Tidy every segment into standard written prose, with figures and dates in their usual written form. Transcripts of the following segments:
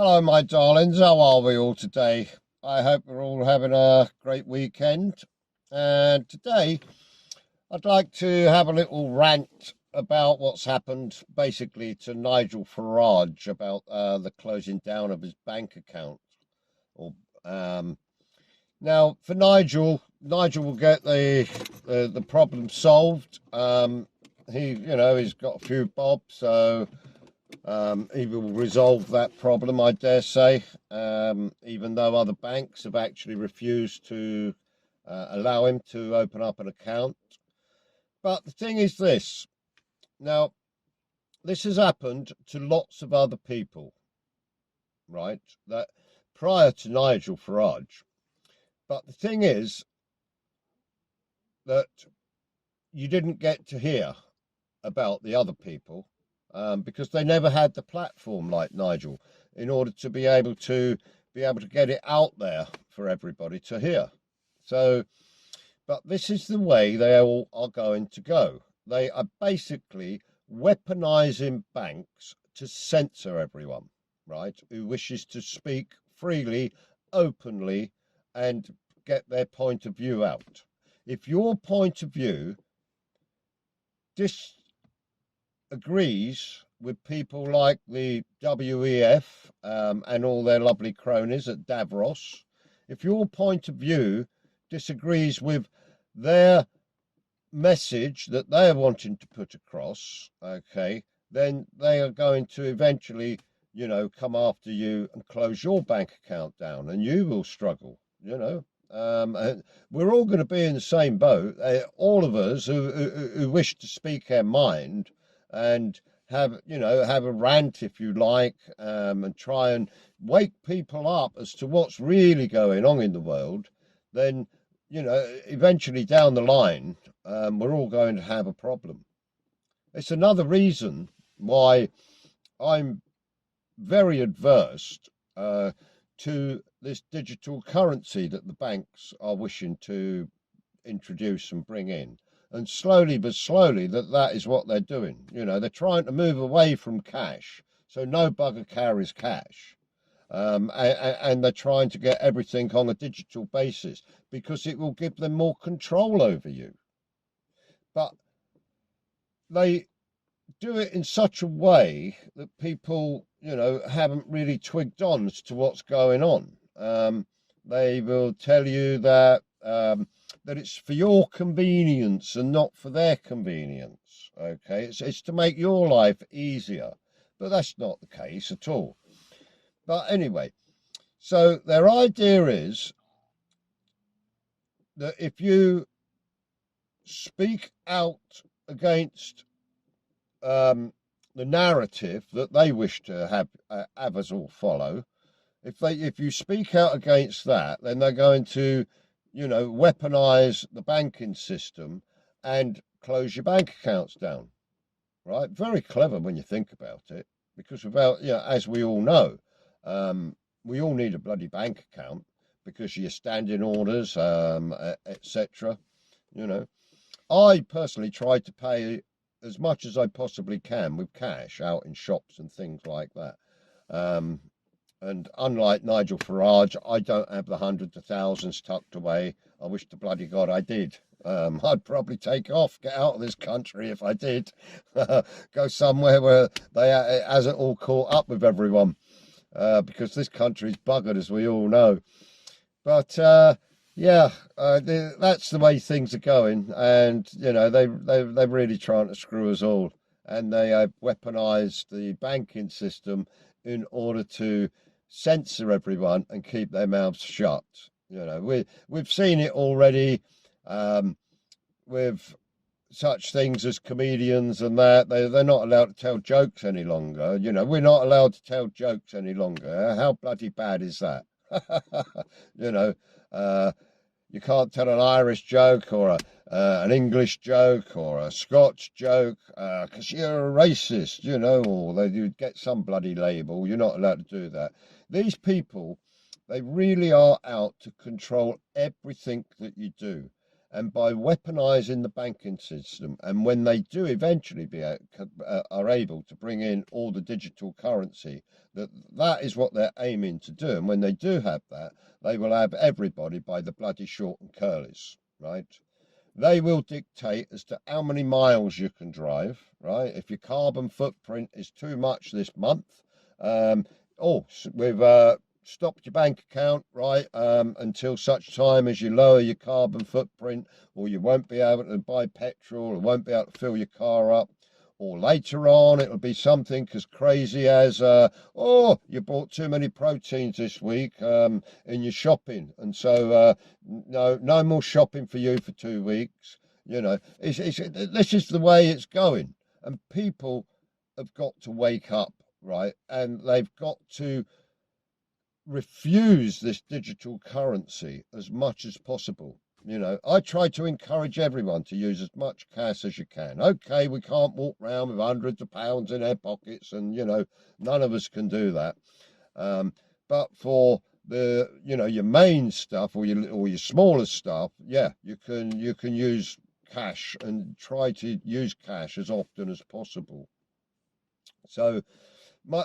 Hello, my darlings. How are we all today? I hope we're all having a great weekend. And today, I'd like to have a little rant about what's happened basically to Nigel Farage about the closing down of his bank account. Or Now, for Nigel will get the problem solved. He's got a few bob, so. He will resolve that problem, I dare say, even though other banks have actually refused to allow him to open up an account. But the thing is this, now, this has happened to lots of other people, right, that prior to Nigel Farage. But the thing is that you didn't get to hear about the other people because they never had the platform like Nigel in order to be able to get it out there for everybody to hear. So, but this is the way they all are going to go. They are basically weaponizing banks to censor everyone, right, who wishes to speak freely, openly, and get their point of view out. If your point of view disagrees with people like the WEF and all their lovely cronies at Davros, if your point of view disagrees with their message that they're wanting to put across, okay, then they are going to eventually, come after you and close your bank account down, and you will struggle. And we're all going to be in the same boat. All of us who wish to speak our mind and have a rant, if you like, and try and wake people up as to what's really going on in the world, then eventually down the line, we're all going to have a problem. It's another reason why I'm very adverse to this digital currency that the banks are wishing to introduce and bring in. And slowly but slowly, that is what they're doing. They're trying to move away from cash, so no bugger carries cash. And they're trying to get everything on a digital basis because it will give them more control over you. But they do it in such a way that people, haven't really twigged on as to what's going on. They will tell you that it's for your convenience and not for their convenience. Okay, it's to make your life easier, but that's not the case at all. But anyway, so their idea is that if you speak out against the narrative that they wish to have us all follow, if you speak out against that, then they're going to, weaponize the banking system and close your bank accounts down. Right? Very clever when you think about it, because without, as we all know, we all need a bloody bank account because your standing orders, etc. I personally try to pay as much as I possibly can with cash out in shops and things like that. And unlike Nigel Farage, I don't have the hundreds of thousands tucked away. I wish to bloody God I did. I'd probably take off, get out of this country if I did. Go somewhere where it hasn't all caught up with everyone, because this country's buggered, as we all know. But that's the way things are going, and they're really trying to screw us all, and they have weaponized the banking system in order to censor everyone and keep their mouths shut. We've seen it already with such things as comedians and that. They're not allowed to tell jokes any longer. We're not allowed to tell jokes any longer. How bloody bad is that? You can't tell an Irish joke or an English joke or a Scotch joke because you're a racist, or you'd get some bloody label. You're not allowed to do that. These people, they really are out to control everything that you do. and by weaponising the banking system, and when they do eventually are able to bring in all the digital currency, that is what they're aiming to do. And when they do have that, they will have everybody by the bloody short and curlies, right? They will dictate as to how many miles you can drive, right? If your carbon footprint is too much this month, we've stopped your bank account, right, until such time as you lower your carbon footprint, or you won't be able to buy petrol, or won't be able to fill your car up. Or later on, it'll be something as crazy as, you bought too many proteins this week in your shopping, and so no more shopping for you for 2 weeks. You know, this is the way it's going, and people have got to wake up, right, and they've got to refuse this digital currency as much as possible. You know, I try to encourage everyone to use as much cash as you can. Okay, we can't walk around with hundreds of pounds in their pockets, and you know, none of us can do that. But for the, you know, your main stuff, or your smaller stuff, yeah, you can use cash, and try to use cash as often as possible. So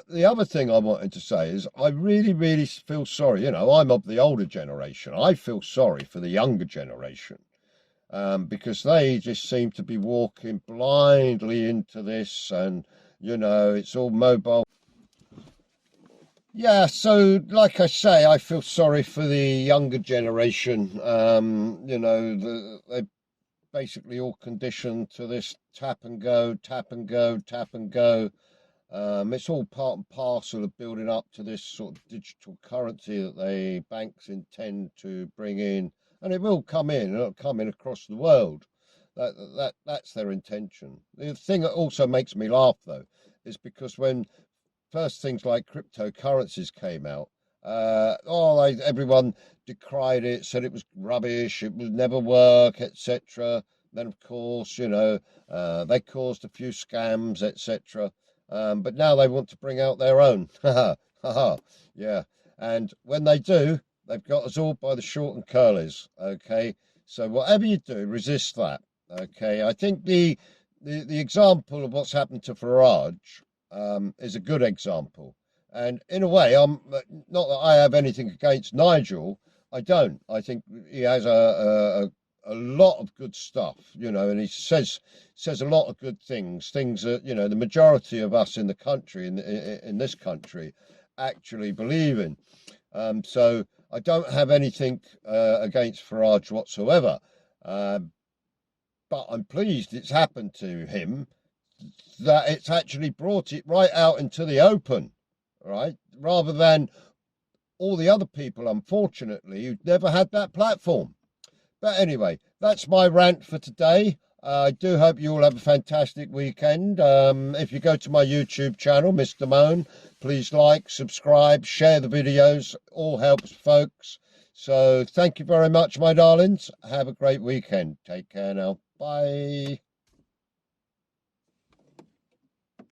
the other thing I wanted to say is I really, really feel sorry. You know, I'm of the older generation. I feel sorry for the younger generation, because they just seem to be walking blindly into this, and, you know, it's all mobile. Yeah, so like I say, I feel sorry for the younger generation. You know, they're basically all conditioned to this tap and go, tap and go, tap and go. It's all part and parcel of building up to this sort of digital currency that the banks intend to bring in, and it will come in. It'll come in across the world. That's their intention. The thing that also makes me laugh, though, is because when first things like cryptocurrencies came out, everyone decried it, said it was rubbish, it would never work, etc. Then, of course, you know, they caused a few scams, etc. But now they want to bring out their own. Yeah. And when they do, they've got us all by the short and curlies. Okay. So whatever you do, resist that. Okay. I think the example of what's happened to Farage is a good example. And in a way, I'm not that I have anything against Nigel. I don't. I think he has a lot of good stuff, you know, and he says a lot of good things that, you know, the majority of us in the country, in this country, actually believe in. So I don't have anything against Farage whatsoever, but I'm pleased it's happened to him, that it's actually brought it right out into the open, right, rather than all the other people, unfortunately, who've never had that platform. But anyway, that's my rant for today. I do hope you all have a fantastic weekend. If you go to my YouTube channel, Mr. Moan, please like, subscribe, share the videos. All helps, folks. So thank you very much, my darlings. Have a great weekend. Take care now. Bye.